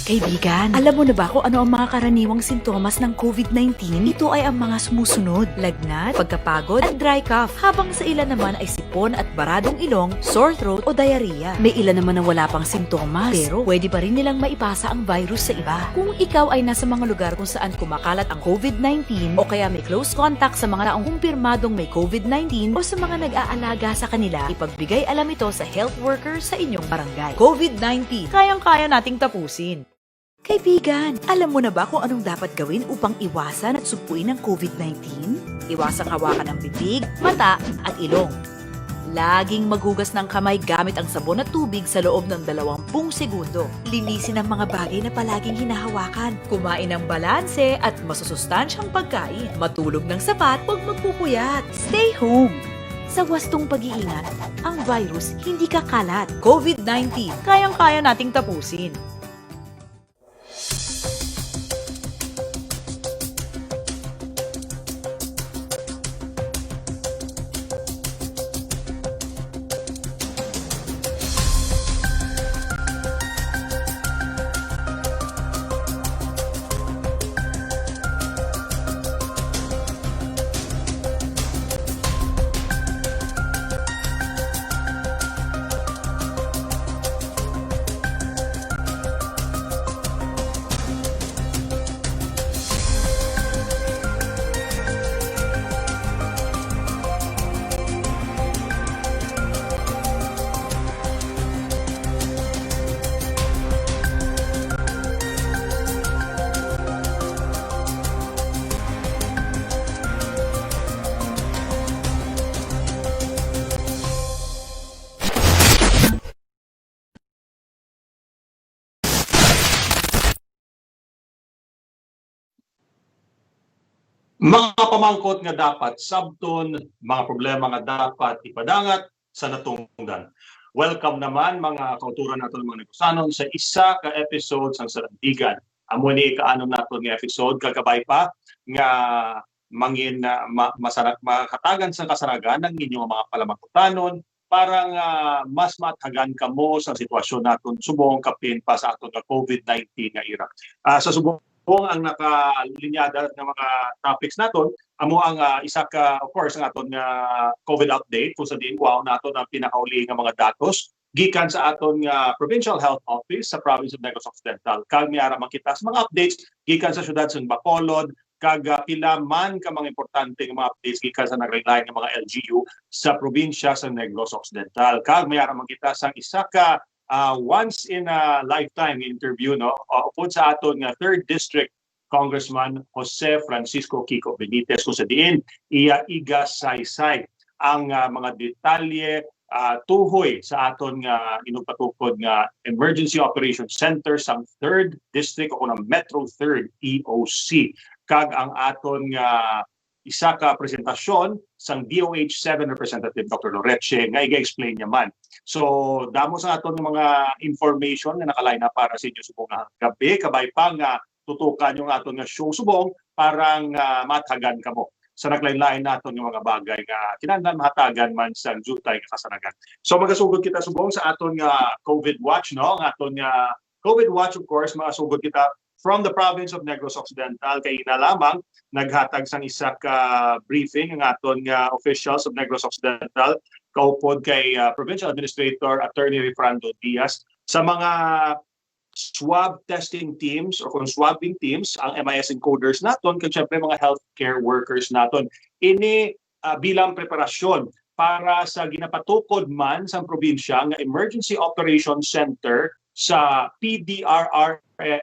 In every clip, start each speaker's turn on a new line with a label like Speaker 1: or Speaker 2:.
Speaker 1: Kaibigan, alam mo na ba kung ano ang mga karaniwang sintomas ng COVID-19? Ito ay ang mga sumusunod: lagnat, pagkapagod, at dry cough. Habang sa ilan naman ay sipon at baradong ilong, sore throat o diarrhea. May ilan naman na wala pang sintomas, pero pwede pa rin nilang maipasa ang virus sa iba. Kung ikaw ay nasa mga lugar kung saan kumakalat ang COVID-19 o kaya may close contact sa mga taong kumpirmadong may COVID-19 o sa mga nag-aalaga sa kanila, ipagbigay alam ito sa health worker sa inyong barangay. COVID-19, kayang-kaya nating tapusin. Kaibigan, alam mo na ba kung anong dapat gawin upang iwasan at sugpuin ang COVID-19? Iwasang hawakan ng bibig, mata at ilong. Laging maghugas ng kamay gamit ang sabon at tubig sa loob ng 20 segundo. Linisin ang mga bagay na palaging hinahawakan. Kumain ng balanse at masusustansyang pagkain. Matulog ng sapat, huwag magpupuyat. Stay home. Sa wastong pag-iingat, ang virus hindi kakalat. COVID-19, kayang-kaya nating tapusin.
Speaker 2: Mga pamangkot nga dapat sabton, mga problema nga dapat ipadangat sa natungdan. Welcome naman mga kauturan naton mga negosanon sa isa ka episode sang Salandigan. Amo ni kaano naton nga episode kagabay pa nga mangin makatagan sa kasaragan ng inyong mga palamangkutanon para nga mas mathagan kamo sa sitwasyon naton subong kapin pa sa aton nga COVID-19 nga era. Sa subong ang nakalinyada ng mga topics naton amo ang isa ka of course ang aton nga COVID update kung sa diin kuhaon naton ang pinakauli nga mga datos gikan sa aton nga Provincial Health Office sa province of Negros Occidental. Kag miara makita sa mga updates gikan sa syudad sa Bacolod kag pila man ka mga importante nga mga updates gikan sa naglain nga mga LGU sa probinsya sa Negros Occidental. Kag miara makita sa isa ka once in a lifetime interview upod sa aton nga 3rd District Congressman Jose Fransisco Kiko Benitez kung sa diin iya iga saysay ang mga detalye tuhoy sa aton nga inupatukod nga Emergency Operations Center sa 3rd District o ng Metro 3rd EOC kag ang aton nga isa ka presentasyon sang DOH-7 Representative Dr. Loreche nga iga-explain niya man. So, damo sa aton mga information na nakaline na para sa inyo subong gabi, kabay pa nga tutukan yung aton nga show subong parang mathagan kamo sa naglain-lain naton yung mga bagay nga kinahanglan mahatagan man sa jutay nga kasanagan. So, magasugod kita subong sa aton nga COVID watch, no? Ang aton nga COVID watch, of course, magasugod kita from the province of Negros Occidental kay ina lamang naghatag sang isa ka briefing ang aton nga officials of Negros Occidental kaupod kay Provincial Administrator Attorney Refrando Diaz sa mga swab testing teams o kung swabbing teams ang MIS encoders naton kag syempre mga healthcare workers naton ini bilang preparasyon para sa ginapatukod man sa probinsya nga Emergency Operations Center sa PDRRM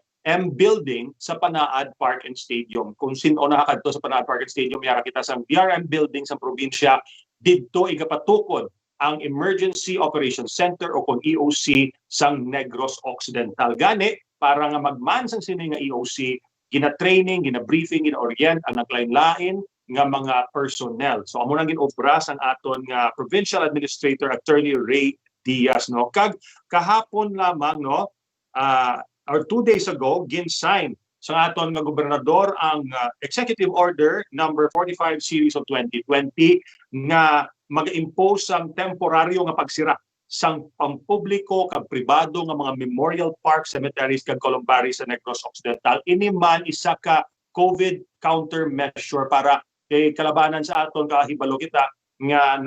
Speaker 2: building sa Panaad Park and Stadium. Kung sino nakakadto sa Panaad Park and Stadium, yara kita sa DRM building sa probinsya, dito igapatukod ang Emergency Operations Center o kung EOC sang Negros Occidental. Gani, para nga magman sang sini nga EOC, gina-training, gina-briefing, gina-orient ang naglain-lain nga mga personnel. So amo nang ginobra sang aton nga Provincial Administrator Attorney Ray Diaz, no? Kag kahapon lamang, no, or 2 days ago, gin-sign sa aton nga gobernador ang Executive Order number 45 series of 2020 nga mag-impose ang temporaryo nga pagsira sang pampubliko kag pribado nga mga memorial park, cemeteries kag columbaries sa Negros Occidental. Ini man isa ka COVID countermeasure para kay kalabanan sa aton kahibalo kita nga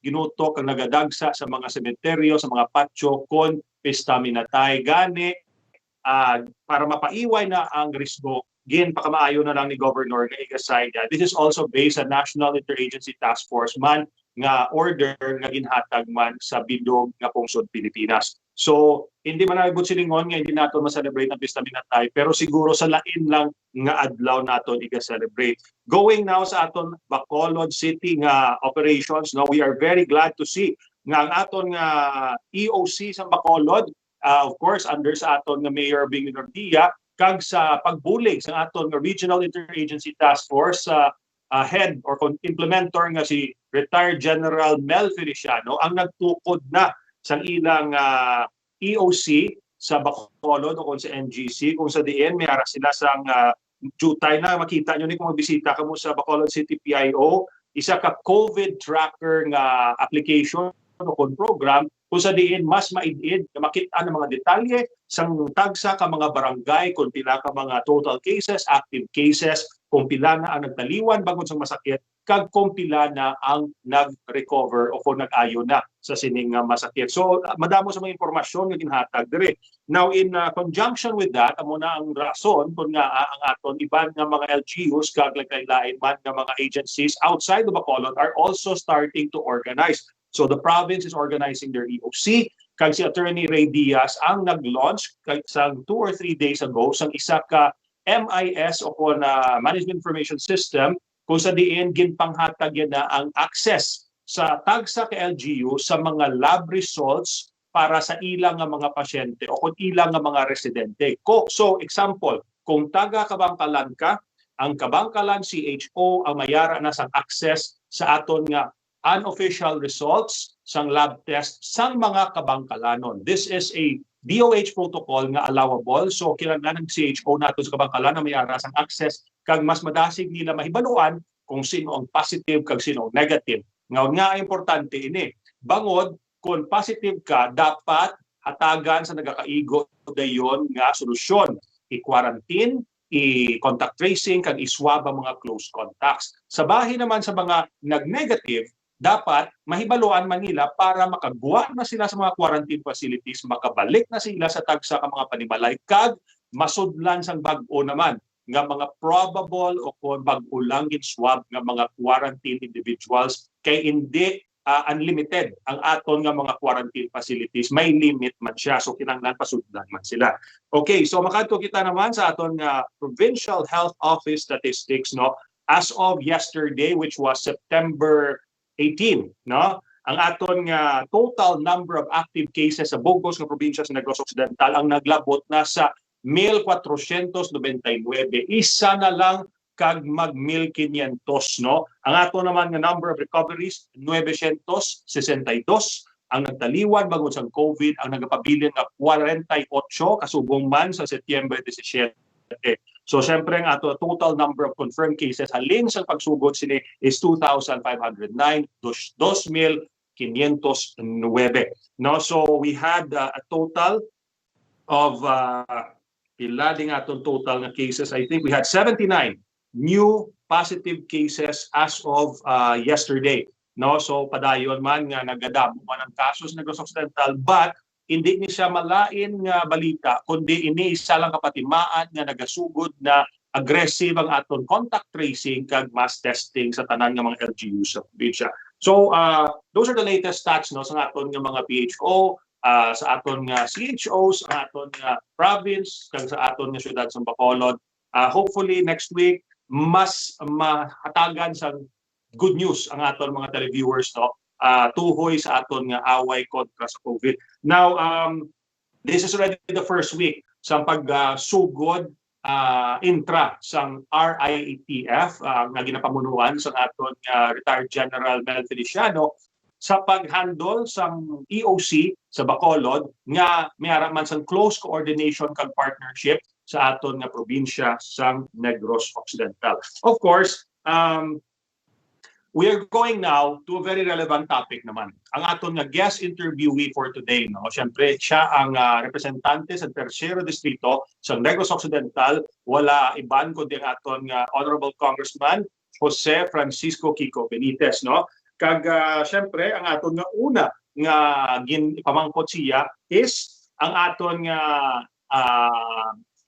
Speaker 2: ginutok kag nagadagsa sa mga sementeryo, sa mga patio kon pista minatay gani para mapaiway na ang risgo gin pakamaayo na lang ni Governor nga igasay niya. This is also based sa National Interagency Task Force man nga order nga ginhatag man sa bidog nga pungsod Pilipinas. So hindi man nabot silingon nga hindi nato ma-celebrate ang pista minatay pero siguro sa lain lang nga adlaw naton iga-celebrate. Going now sa aton Bacolod City nga operations, no, we are very glad to see nga ang aton nga EOC sa Bacolod, of course under sa aton nga Mayor Bing Nordia, kag sa pagbulig sa aton nga Regional Interagency Task Force head or implementor nga si retired General Mel Feliciano ang nagtukod na sa ilang EOC sa Bacolod o kung sa NGC kung sa diin may ara sila sang jutay na makita nyo ni kung magbisita kamo sa Bacolod City PIO, isa ka COVID tracker nga application o kung program kung sa diin mas maidid na makita ng mga detalye sang tagsa ka mga barangay kung pila ka mga total cases, active cases, kung pila na ang nagtaliwan bago sa masakit, kag kung pila na ang nag-recover o kung nag-ayo na sa sining masakit. So madamo sa mga impormasyon nga ginhatag dire. Now in conjunction with that, amo na ang rason kung nga ang aton iban nga mga LGUs kag lain man nga mga agencies outside of Bacolod are also starting to organize. So the province is organizing their EOC. Kag si Attorney Ray Diaz ang nag-launch sa 2 or 3 days ago sang isa ka MIS o kung Management Information System kung sa diin ginpanghatag na ang access sa tagsa ka LGU sa mga lab results para sa ilang nga mga pasyente o kung ilang nga mga residente. So example, kung taga Kabangkalan ka, ang Kabangkalan CHO ang mayara na sang access sa aton nga unofficial results sang lab test sang mga Kabangkalanon. This is a DOH protocol nga allowable. So kinahanglan ng CHO nato sa Kabangkalan na may aras ang access kag mas madasig nila mahibaluan kung sino ang positive kag sino ang negative. Nga importante ini. Bangod kung positive ka dapat hatagan sa nagakaigo dayon nga solusyon. I-quarantine, i-contact tracing kag i-swab ang mga close contacts. Sa bahin naman sa mga nag-negative, dapat mahibaluan man nila para makagbuwa na sila sa mga quarantine facilities, makabalik na sila sa tagsa ka mga panimalay kag masudlan sang bag-o naman nga mga probable o kung bag-o lang swab nga mga quarantine individuals kay hindi unlimited ang aton nga mga quarantine facilities, may limit man siya, so kinahanglan pasudlan man sila. Okay, so makadto kita naman sa aton nga Provincial Health Office statistics, no, as of yesterday which was September 18, no? Ang aton nga total number of active cases sa bugos nga probinsya sa Negros Occidental ang naglabot na sa 1,499. Isa na lang kag mag 1,500, no? Ang ato naman nga number of recoveries 962. Ang nagtaliwan bangod sa COVID ang nagapabilin nga 48 kasubong man sa Setyembre 17. So syempre ang ato total number of confirmed cases halin sa pagsugod sini is 2,509, 2,509. No, so we had a total of pila ding aton total nga cases. I think we had 79 new positive cases as of yesterday. No, so padayon man nga nagadamo man ang kasos sa Negros Occidental, but hindi ni siya malain nga balita kundi ini isa lang kapatimaan nga nagasugod na aggressive ang aton contact tracing kag mass testing sa tanan nga mga LGUs sa probinsya. So those are the latest stats, no, sa aton nga mga PHO, sa aton nga CHOs, sa aton nga province kag sa aton nga syudad sa Bacolod. Hopefully next week mas mahatagan sa good news ang aton mga televiewers, no, tuhoy sa aton nga away kontra sa COVID. Now, this is already the first week sa pagsugod intra sang RIATF nga ginapamunuan sa aton retired General Mel Feliciano sa paghandle sang EOC sa Bacolod nga may man sang close coordination kag partnership sa aton nga probinsya sang Negros Occidental. Of course, We are going now to a very relevant topic naman. Ang aton nga guest interviewee for today, no? Siyempre, siya ang representante sa Tercero Distrito sa Negros Occidental. Wala iban kundi ang aton Honorable Congressman Jose Fransisco Kiko Benitez, no? Kag siyempre, ang aton nga una nga pamangkot siya is ang aton nga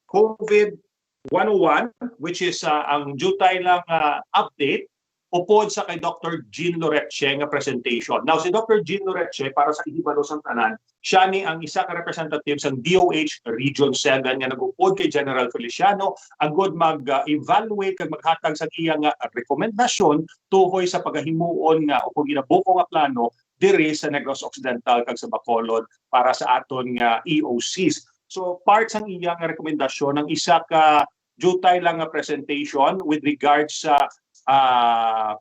Speaker 2: COVID 101, which is ang jutay lang update upod sa kay Dr. Jean Loreche nga presentation. Now, si Dr. Jean Loreche, para sa ihibalo sang tanan, siya ni ang isa ka representative sa DOH Region 7 nga nag-upod kay General Feliciano agud mag-evaluate kag maghatag sa iyang rekomendasyon tuhoy sa pagahimuon nga o kung ginabuko nga plano diri sa Negros Occidental kag sa Bacolod para sa aton nga EOCs. So, part sang iyang rekomendasyon ng isa ka jutay lang nga presentation with regards sa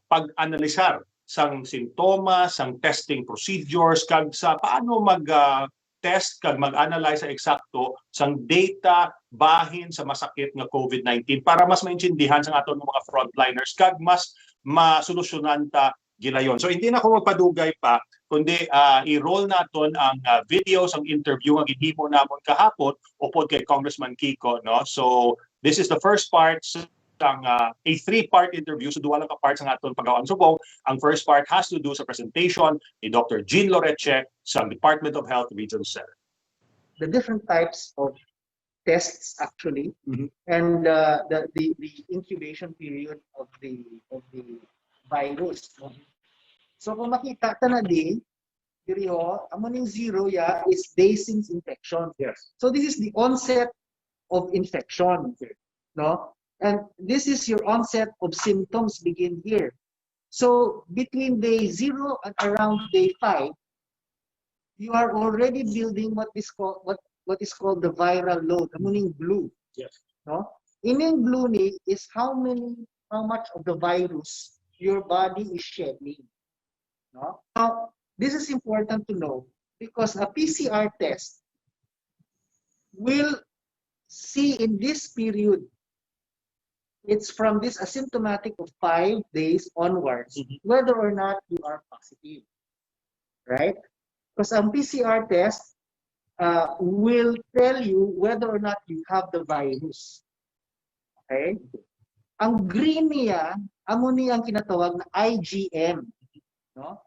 Speaker 2: pag-analisar sang sintomas, sang testing procedures, kag sa paano mag-test kag mag-analyze sa eksakto sang data bahin sa masakit nga COVID-19 para mas maintindihan sang aton mga frontliners kag mas masolusyonan ta gilayon. So hindi na ako magpadugay pa kundi i-roll naton ang videos ang interview nga gihimo namon kahapon upod kay Congressman Kiko, no? So this is the first part ang a three-part interview, so duwa lang ka parts ang aton pagawang subong. Ang first part has to do sa presentation ni Dr. Jean Loreche sa Department of Health Region 7.
Speaker 3: The different types of tests actually, and the incubation period of the virus. So kung makita ta na diri ho, amoning zero is day since infection.
Speaker 2: Yes.
Speaker 3: So this is the onset of infection, no? And this is your onset of symptoms begin here. So between day 0 and around day 5, you are already building what is called the viral load, meaning blue.
Speaker 2: Yes.
Speaker 3: No? Ining blue ni is how much of the virus your body is shedding. No? Now, this is important to know because a PCR test will see in this period. It's from this asymptomatic of 5 days onwards, whether or not you are positive, right? Because a PCR test will tell you whether or not you have the virus. Okay? Ang green niya, amo niya ang kinatawag na IgM. No?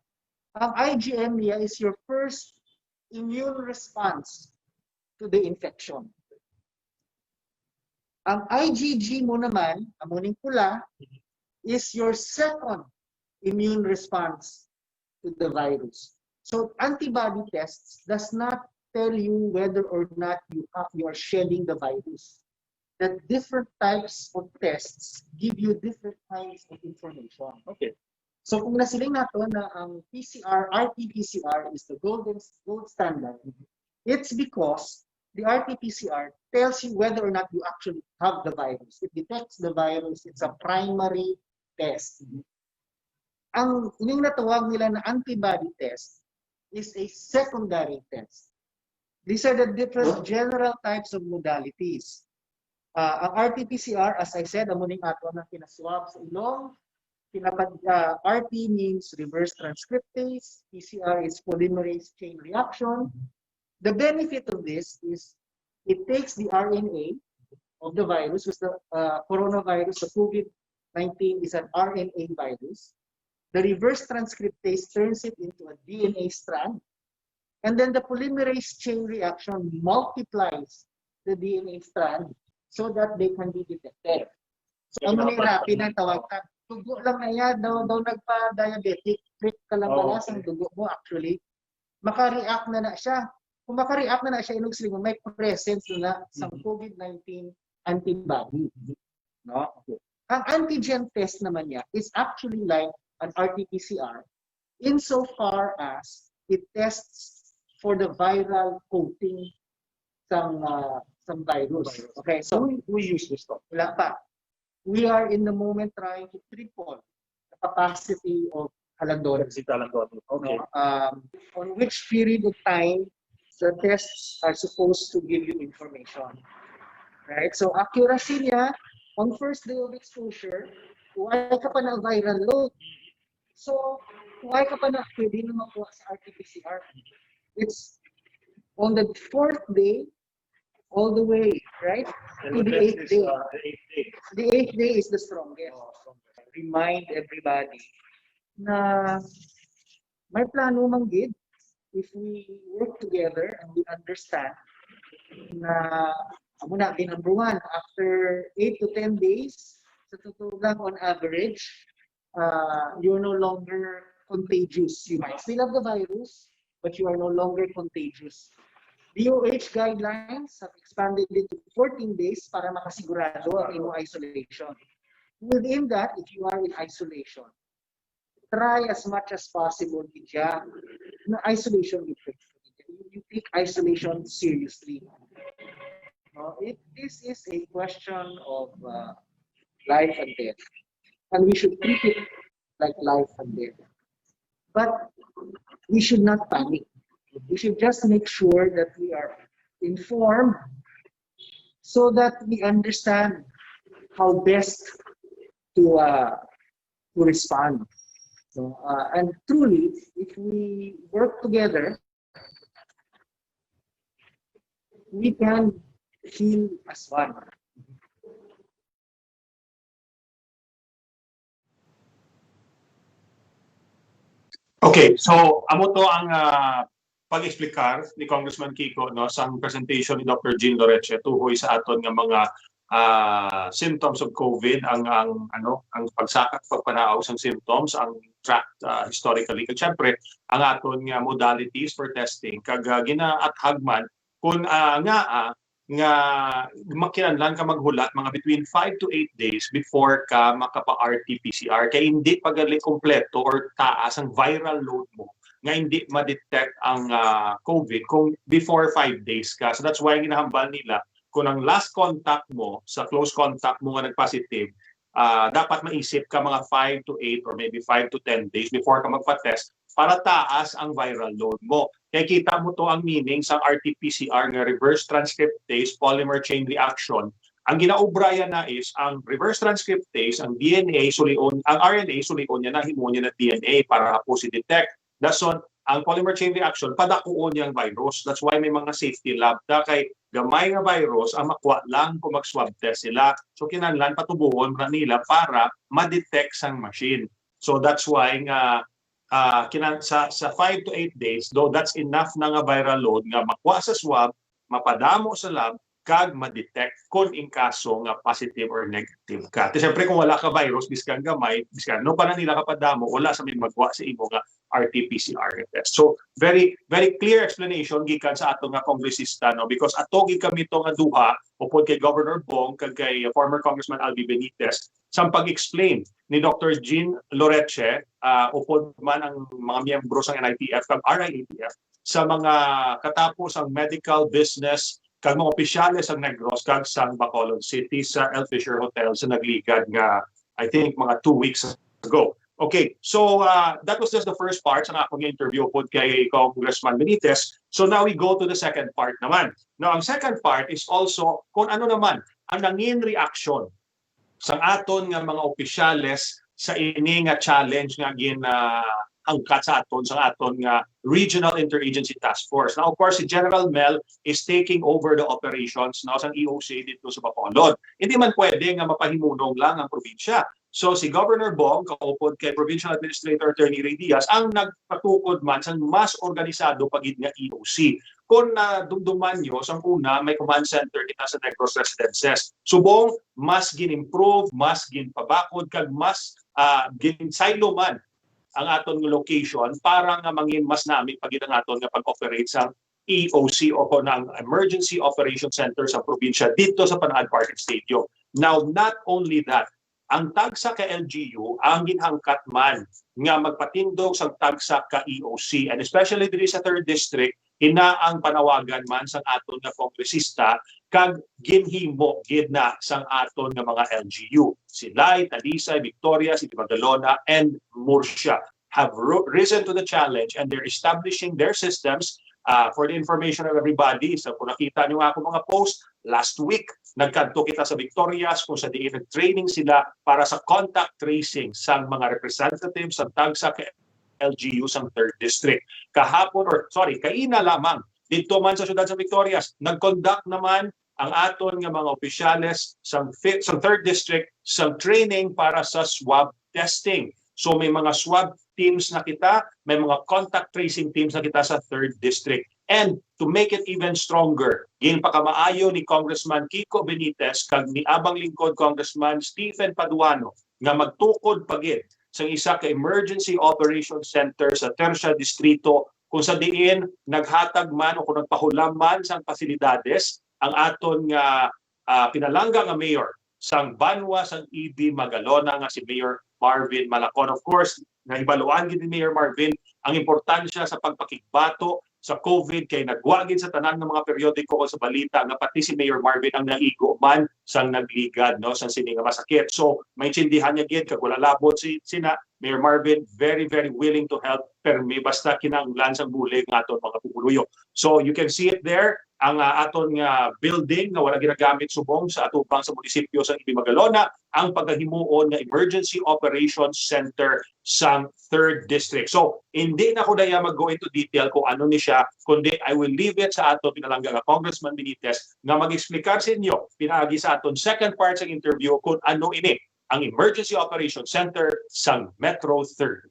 Speaker 3: Ang IgM niya is your first immune response to the infection. Ang IgG mo naman, amuning pula, is your second immune response to the virus. So antibody tests does not tell you whether or not you are shedding the virus. The different types of tests give you different kinds of information.
Speaker 2: Okay.
Speaker 3: So kung nasiling nato na ang PCR, RT-PCR is the gold standard, it's because the RT-PCR tells you whether or not you actually have the virus. It detects the virus. It's a primary test. Ang ining natawag nila na antibody test is a secondary test. These are the different general types of modalities. Ang RT-PCR, as I said, amuning ato na kinaswab sa ilong. RT means reverse transcriptase. PCR is polymerase chain reaction. The benefit of this is it takes the RNA of the virus, because the coronavirus, the COVID-19 is an RNA virus. The reverse transcriptase turns it into a DNA strand. And then the polymerase chain reaction multiplies the DNA strand so that they can be detected. So, ang rapid ang tawag ka, dugo lang na yan, daw nagpa-diabetic, trip ka lang pala sa dugo mo actually. Maka-react na siya. Kung maka-react na siya, inog sila, may presence na sa COVID-19 antibody. No? Okay. Ang antigen test naman niya is actually like an RT-PCR insofar as it tests for the viral coating some virus. Okay, so
Speaker 2: we use this stuff.
Speaker 3: Wala pa. We are in the moment trying to triple the capacity of Halandon.
Speaker 2: Okay.
Speaker 3: On which period of time the tests are supposed to give you information. Right? So accuracy niya, on first day of exposure, wala ka pa ng viral load. So, kung ay ka pa na, pwede na makuha sa RT-PCR. It's on the 4th day, all the way, right?
Speaker 2: And
Speaker 3: To
Speaker 2: the
Speaker 3: the
Speaker 2: best
Speaker 3: 8th
Speaker 2: is
Speaker 3: day.
Speaker 2: the 8th day.
Speaker 3: The 8th day is the strongest. Remind everybody na may plano manggid if we work together and we understand na amo na number one, after 8 to 10 days, sa totoo lang on average, you're no longer contagious. You might still have the virus, but you are no longer contagious. DOH guidelines have expanded it to 14 days para makasigurado ang imo isolation. Within that, if you are in isolation, try as much as possible na isolation you take isolation seriously. This is a question of life and death, and we should treat it like life and death. But we should not panic. We should just make sure that we are informed so that we understand how best to respond. And truly, if we work together, we can heal as one.
Speaker 2: Okay, so amo to ang pag-explikar ni Congressman Kiko no sa presentation ni Dr. Jean Loreche tuhoy sa aton nga mga symptoms of COVID, ang pagsakat pagpanaaw sang symptoms, ang tracked historically. Kag syempre ang aton nga modalities for testing kag ginaathag man kung nga makinahanglan ka maghulat mga between 5 to 8 days before ka makapa-RT-PCR kay hindi pagali kompleto or taas ang viral load mo nga hindi ma-detect ang COVID kung before 5 days ka. So that's why ginahambal nila kung ang last contact mo sa close contact mo nga nag-positive, dapat maisip ka mga 5 to 8 or maybe 5 to 10 days before ka magpa-test para taas ang viral load mo. Kaya kita mo to ang meaning sa RT-PCR nga reverse transcriptase polymer chain reaction. Ang ginaubraya na is ang reverse transcriptase, ang DNA sulion, ang RNA sulion niya na himo niya na DNA para po si detect. Dason ang polymer chain reaction padakuon niyang virus. That's why may mga safety lab ta kay gamay nga virus ang makuha lang kung mag-swab test sila. So kinahanglan patubuhon ra nila para ma-detect sang machine. So that's why nga sa 5 to 8 days, though that's enough na nga viral load nga makuha sa swab, mapadamo sa lab, kag ma-detect kung in kaso nga positive or negative ka. Siyempre kung wala ka virus, biskan gamay, biskan no pa na nila kapadamo, wala sa may magkuha sa imo nga RT-PCR test. So very very clear explanation gikan sa ato nga kongresista no because ato kami to nga duha upod kay Governor Bong kag kay former Congressman Albi Benitez sa pag-explain ni Dr. Jean Loreche upod man ang mga miyembro sa NITF kag RIATF sa mga katapos ang medical business kag mga opisyales ang Negros kag sa Bacolod City sa El Fisher Hotel sa nagligad nga I think mga 2 weeks ago. Okay, so that was just the first part sa akong interview pod kay Congressman Benitez. So now we go to the second part naman. Now, ang second part is also kung ano naman ang nangin reaction sa aton nga mga opisyales sa ini nga challenge nga angkat sa aton nga Regional Interagency Task Force. Now, of course, si General Mel is taking over the operations now sa EOC dito sa Bacolod. Hindi man pwede nga mapahimunong lang ang probinsya. So si Governor Bong, kaupod kay Provincial Administrator Attorney Ray Diaz, ang nagpatukod man sa mas organisado pagid nga EOC. Kung dumduman nyo, sa una, may command center kita sa Negros Residences. Subong, mas gin-improve, mas gin-pabakod, kag mas gin-silo man ang aton location para nga mangin mas namin pagid ang aton nga pag-operate sa EOC o ng Emergency Operation Center sa probinsya dito sa Panaad Park Stadium. Now, not only that, ang tagsa ka LGU ang ginhangkat man nga magpatindog sa tagsa ka EOC and especially diri sa 3rd District ina ang panawagan man sang aton nga kongresista kag ginhimo gid na sang aton nga mga LGU. Silay, Talisay, Victoria, City Magalona and Murcia have risen to the challenge and they're establishing their systems For the information of everybody, so kung nakita nyo nga ako mga post, last week, nagkanto kita sa Victorias kung sa diin nag-training sila para sa contact tracing sa mga representatives sa tagsa ka LGUs ang 3rd District. Kahapon, kaina lamang, dito man sa syudad sa Victorias, nag-conduct naman ang aton nga mga opisyales sa 3rd District sa training para sa swab testing. So may mga swab teams na kita, may mga contact tracing teams na kita sa 3rd District. And to make it even stronger, gin pa kamaayo ni Congressman Kiko Benitez kag ni abang lingkod Congressman Stephen Paduano nga magtukod pagid sa isa ka emergency operations center sa Tercia Distrito kung sa diin naghatag man o kung nagpahulam man sang pasilidades ang aton nga pinalangga nga mayor sang Banwa sang EB Magalona nga si Mayor Marvin Malacon. Of course, nahibaluan gid ni Mayor Marvin ang importansya sa pagpakigbato sa COVID kay nagwagid sa tanan ng mga periodiko o sa balita nga pati si Mayor Marvin ang naigo man sang nagligad no sa sini nga masakit. So maintindihan niya gid kag wala labot sina Mayor Marvin very willing to help pero may basta kinahanglan sang bulig nga aton mga pupuluyo. So you can see it there ang aton nga building nga wala ginagamit subong sa atubang sa munisipyo sa Ibi Magalona ang paghimuon nga Emergency Operations Center sa 3rd District. So hindi na ko daya mag-go into detail kung ano ni siya, kundi I will leave it sa ato pinalangga nga Congressman Benitez nga mag-explicar sa inyo pinaagi sa aton second part sa interview kung ano ini ang Emergency Operations Center sa Metro 3rd.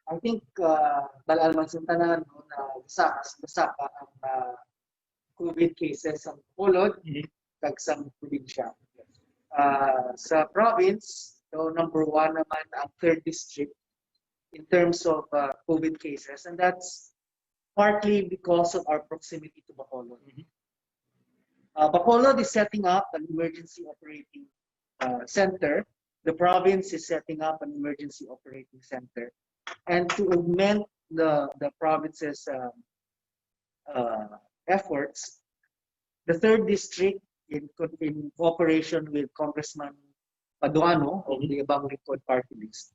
Speaker 3: I think dalaman sa tanan no, na basa ang COVID cases sa Bacolod kag sa probinsya. Sa province, so number 1 naman ang 3rd District in terms of COVID cases, and that's partly because of our proximity to Bacolod. Bacolod is setting up an emergency operating center. The province is setting up an emergency operating center. And to augment the province's efforts, the 3rd District, in cooperation with Congressman Paduano of the Abang Lingkod Party List,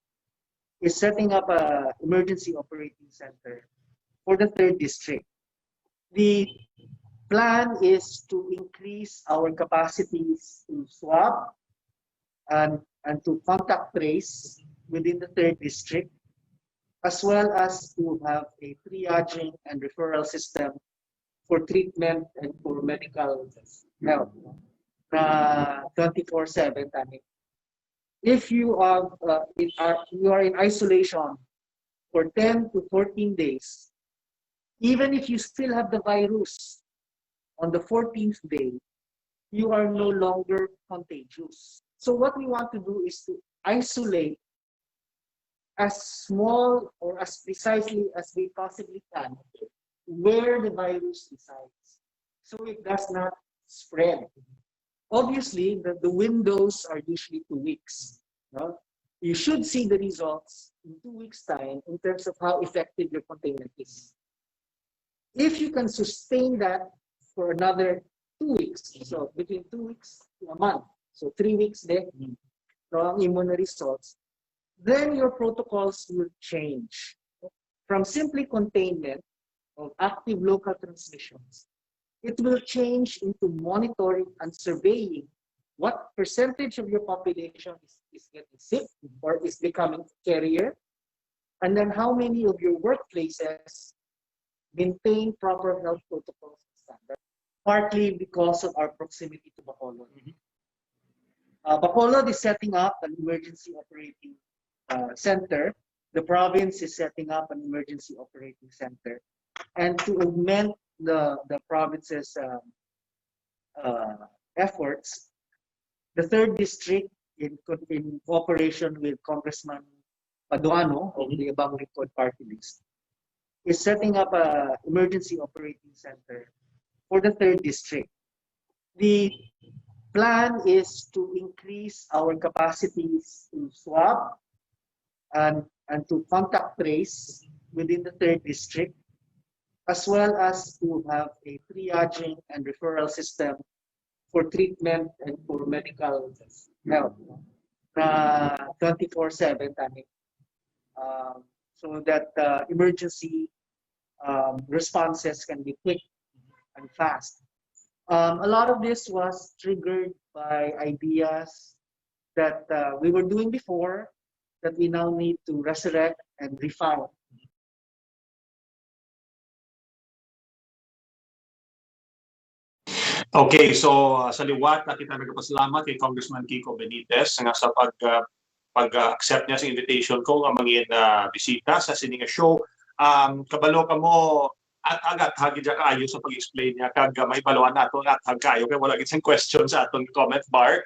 Speaker 3: is setting up an emergency operating center for the 3rd District. The plan is to increase our capacities to swab and to contact trace within the 3rd District, as well as to have a triaging and referral system for treatment and for medical help na 24/7 tani. If you are in isolation for 10 to 14 days, even if you still have the virus on the 14th day, you are no longer contagious. So what we want to do is to isolate as small or as precisely as we possibly can where the virus resides, so it does not spread. Obviously, the windows are usually 2 weeks. No? You should see the results in 2 weeks' time in terms of how effective your containment is. If you can sustain that for another 2 weeks, so between 2 weeks to a month, so 3 weeks there, from immune results, then your protocols will change from simply containment of active local transmissions. It will change into monitoring and surveying what percentage of your population is getting sick or is becoming carrier, and then how many of your workplaces maintain proper health protocols and standards, partly because of our proximity to Bacolod. Bacolod is setting up an emergency operating center. The province is setting up an emergency operating center, and to augment the province's efforts, the 3rd District, in cooperation with Congressman Paduano of the Abang Lingkod Party List, is setting up an emergency operating center for the 3rd District. The plan is to increase our capacities to swab and to contact trace within the 3rd District, as well as to have a triaging and referral system for treatment and for medical help na 24/7 tani. so that emergency responses can be quick and fast. A lot of this was triggered by ideas that we were doing before that we now need to resurrect and refine.
Speaker 2: Okay, so sa liwat, kita nagpasalamat kay Congressman Kiko Benitez nga sa pag-accept niya sa invitation ko nga mangin bisita sa sininga show. Kabalo ka mo at agad hagi dya kaayo sa pag-explain niya kag may baluan nato at hag kayo kay wala gid question sa atong comment bar.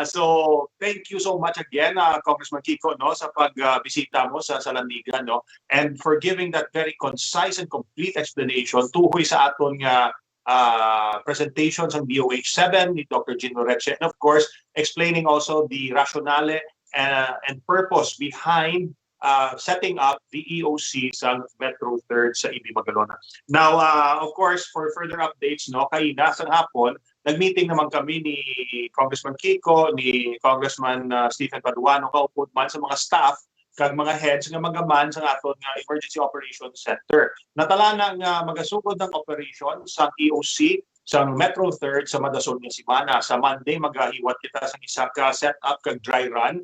Speaker 2: So thank you so much again Congressman Kiko no sa pagbisita mo sa Salandigan no and for giving that very concise and complete explanation tuhoy sa aton nga presentations on BOH7 ni Dr. Loreche and of course explaining also the rationale and purpose behind setting up the EOC sa Metro 3rd sa EB Magalona. Now, of course, for further updates, no, kaina sa hapon, nag-meeting naman kami ni Congressman Kiko, ni Congressman Stephen Paduano, kaupod man sa mga staff, kag mga heads nga magaman sa aton nga Emergency Operations Center. Natalana nga magasugod ng operation sa EOC sa Metro 3rd sa Madasol nga Simana. Sa Monday, magahiwat kita sa isa ka setup kag dry run.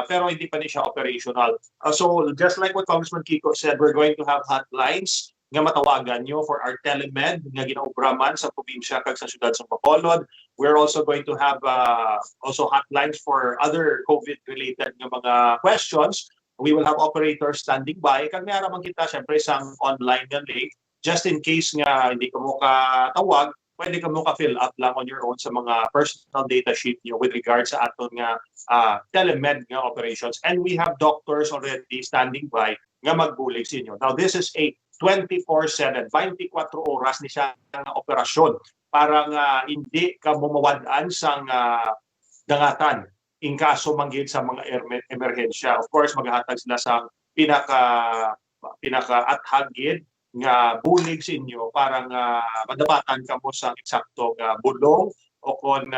Speaker 2: Pero hindi pa ni siya operational. So just like what Congressman Kiko said, we're going to have hotlines nga matawagan nyo for our telemed nga ginaubraman sa probinsya kag sa syudad sa Bacolod. We're also going to have also hotlines for other COVID-related nga mga questions. We will have operators standing by. Kag naaraman kita syempre sang online nga link just in case nga hindi ka mo katawag, pwede ka mo ka-fill up lang on your own sa mga personal data sheet niyo with regards sa aton nga telemed nga operations. And we have doctors already standing by nga magbulig sa inyo. Now, this is a 24/7, 24 oras ni siya nga operasyon para nga hindi ka mumawad-an sa dangatan in kaso manggid sa mga emerhensya. Of course, maghahatag sila sa pinaka-athagid nga bulig sa inyo para nga madapatan ka mo sa eksaktong bulong o kon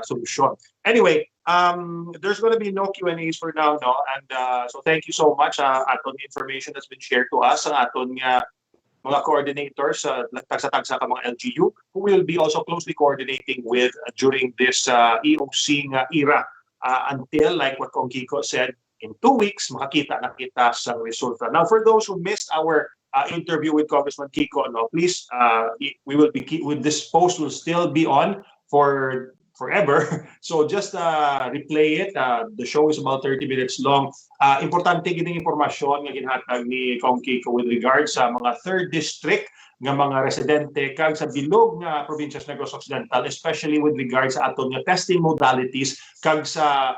Speaker 2: solusyon. Anyway, there's going to be no Q&As for now, no? And so thank you so much aton information that's been shared to us ang aton nga mga coordinators tagsa-tagsa ka mga LGU who will be also closely coordinating with during this EOC nga era until like what Kong Kiko said in 2 weeks makakita na kita sa resulta. Now for those who missed our interview with Congressman Kiko, no, please, we will be with this post will still be on for forever. So just replay it. The show is about 30 minutes long. Importante gining impormasyon nga ginhatag ni Kong Kiko with regards sa mga 3rd district nga mga residente kag sa bilog nga probinsya sa Negros Occidental, especially with regards sa aton nga testing modalities kag sa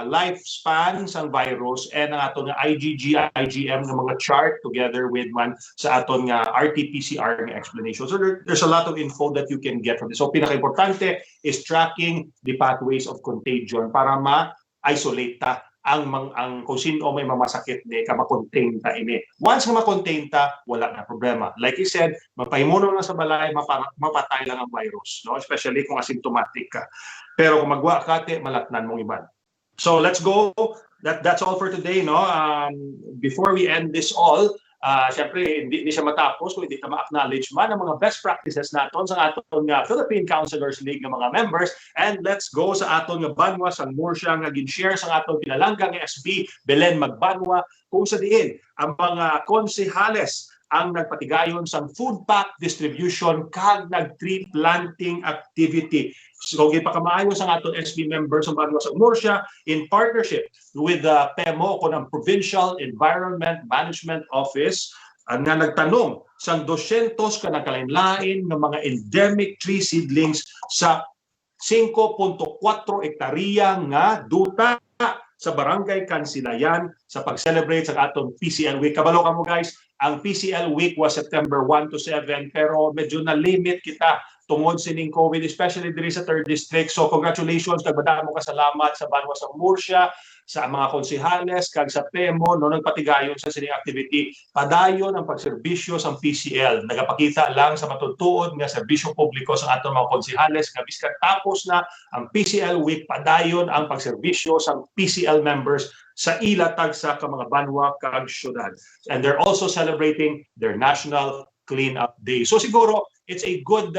Speaker 2: lifespan sang virus and ang aton nga IgG, IgM nga mga chart together with man sa aton nga RT-PCR nga explanation. So there's a lot of info that you can get from this. So pinaka-importante is tracking the pathways of contagion para ma-isolate ta ang kung sino may mamasakit di ka ma-contain ta ini. Once nga ma-contain ta, wala na problema. Like I said, mapahimuno lang sa balay, mapatay lang ang virus, no? Especially kung asymptomatic ka. Pero kung magwa ka, malatnan mong iban. So let's go. That's all for today, no? Before we end this all, syempre hindi siya matapos kung hindi ta ma-acknowledge man ang mga best practices naton sa aton nga Philippine Counselors League nga mga members. And let's go sa aton nga banwa sa Murcia nga gin-share sa aton pinalanggang SB Belen Magbanwa kung sa diin ang mga konsehales ang nagpatigayon sa food pack distribution kag nag-tree planting activity. So gipakamayo sa aton SB members sa banwa sa Murcia in partnership with the PEMO ko ng Provincial Environment Management Office nga nagtanong sa 200 ka nagkalain-lain ng mga endemic tree seedlings sa 5.4 hektarya nga duta sa Barangay Kansilayan sa pag-celebrate sa atong PCL Week. Kabalo ka mo guys, ang PCL Week was September 1 to 7 pero medyo na-limit kita tungod sining COVID, especially diri sa 3rd District. So congratulations, nagmadamo ka salamat sa Banwa sa Murcia, sa mga konsihales, kag sa PEMO, no, nagpatigayon sa sining activity. Padayon ang pagserbisyo sa PCL. Nagapakita lang sa matutuod nga serbisyo publiko sa atong mga konsihales nga biskan tapos na ang PCL week, padayon ang pagserbisyo sa PCL members sa ilatag sa mga banwa kag syudad. And they're also celebrating their National Cleanup Day. So siguro it's a good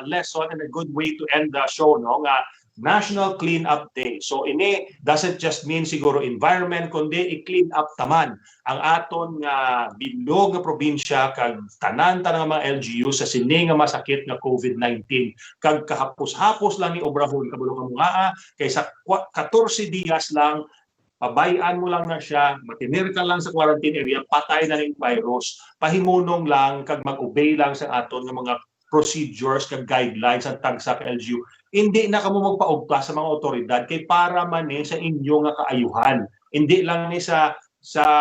Speaker 2: lesson and a good way to end the show, no, nga National Cleanup Day. So ini doesn't just mean siguro environment, kundi i-clean up taman ang aton nga bilog nga probinsya kag tanan nga mga LGUs sa sini nga masakit nga COVID-19. Kag kahapos-hapos lang ni obrahon kabulong mga kaysa 14 días lang, pabayaan mo lang na siya, matinir ka lang sa quarantine area, patay na ng virus, pahimunong lang, kag mag-obey lang sa aton ng mga procedures kag guidelines ang tagsa ka LGU. Hindi na kamo magpaugpa sa mga otoridad kay para man sa inyo nga kaayuhan. Hindi lang ni sa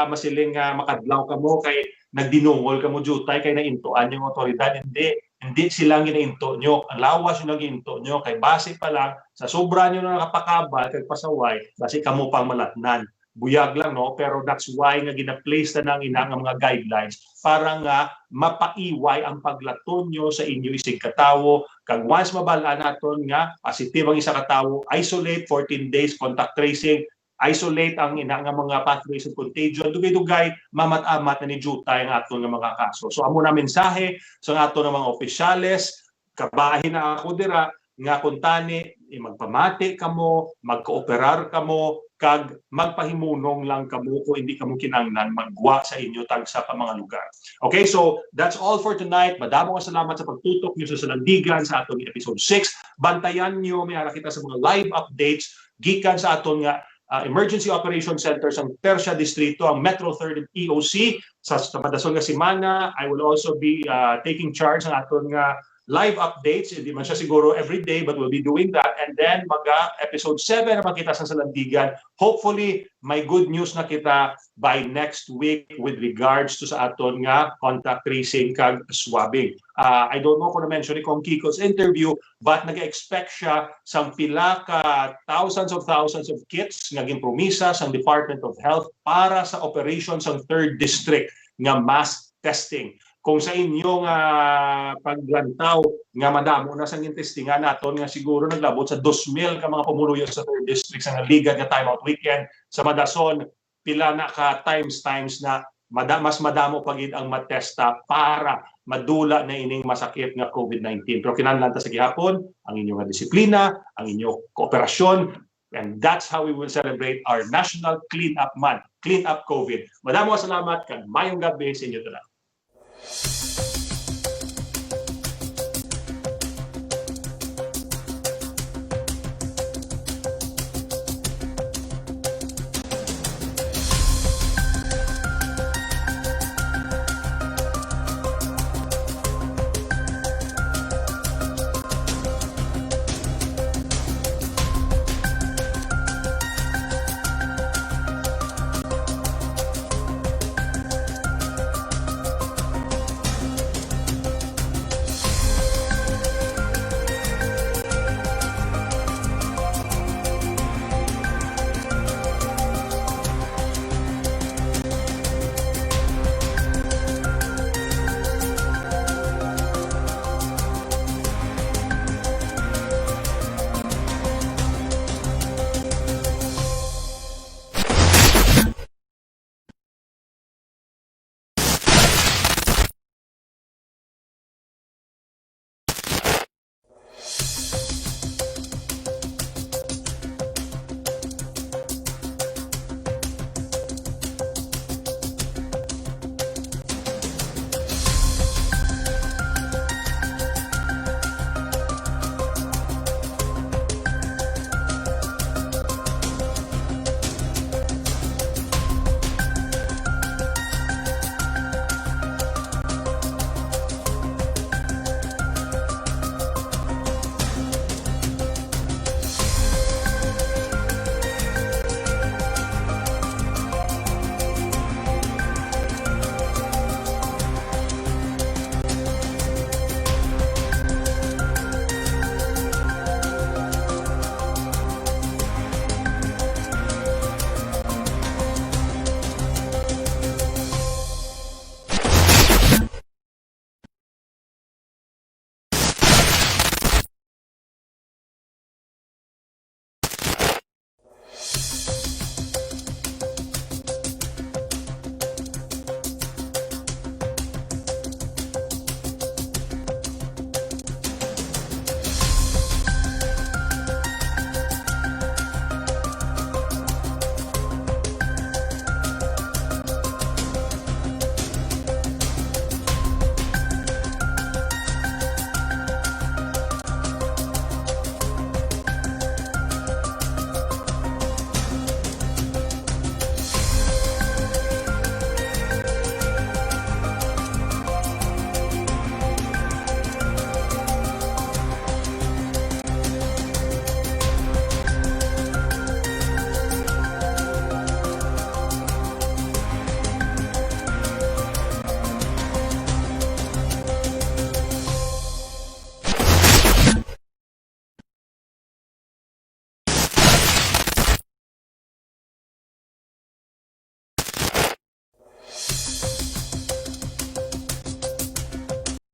Speaker 2: masiling nga makadlaw kamo kay nagdinungol kamo jutay kay naintuan yung otoridad. Hindi sila ginainto nyo. Ang lawas yung naginto nyo kay base pa lang sa sobra nyo na nakapakabal kay pasaway, base kamo pang malatnan. Buyag lang, no? Pero that's why nga gina-place na ng inang mga guidelines para nga mapaiway ang paglaton nyo sa inyo isig katawo. Kag once mabalaan naton nga positive ang isa katawo, isolate 14 days, contact tracing, isolate ang inang mga pathways of contagion, dugay-dugay mamat-amat na ni jutay ang aton nga mga kaso. So amo na mensahe sa aton nga mga opisyales, kabahin na ako dira nga kuntani magpamati kamo, magkooperar kamo, kag magpahimunong lang kamo kung hindi kamo kinanglan magwa sa inyo tag sa mga lugar. Okay, so that's all for tonight. Madamo ka salamat sa pagtutok niyo sa Salandigan sa atong episode 6. Bantayan niyo may ara kita sa mga live updates gikan sa aton nga Emergency Operation Center sa Tercia Distrito, ang Metro 3rd EOC. Sa madasol nga semana, I will also be taking charge ng aton nga live updates. Hindi man siya siguro every day, but we'll be doing that. And then, episode 7 naman kita sa Salandigan. Hopefully, may good news na kita by next week with regards to sa aton nga contact tracing kag swabbing. I don't know kung na-mention ni Kong Kiko's interview, but nag-expect siya sa pila ka thousands of kits nga gimpromisa sa Department of Health para sa operations ng 3rd District nga mass testing. Kung sa inyong paglantaw nga madamo na sa testingan naton nga siguro naglabot sa 2,000 ka mga pumuluyo sa 3rd District sa ligad nga timeout weekend sa Madason, pila na ka times na mas madamo pagid ang matesta para madula na ining masakit nga COVID-19. Pero kinahanglan ta sa gihapon ang inyong disiplina, ang inyong kooperasyon, and that's how we will celebrate our National Clean Up Month, Clean Up COVID. Madamo salamat kag mayong gabi sa inyo tanan.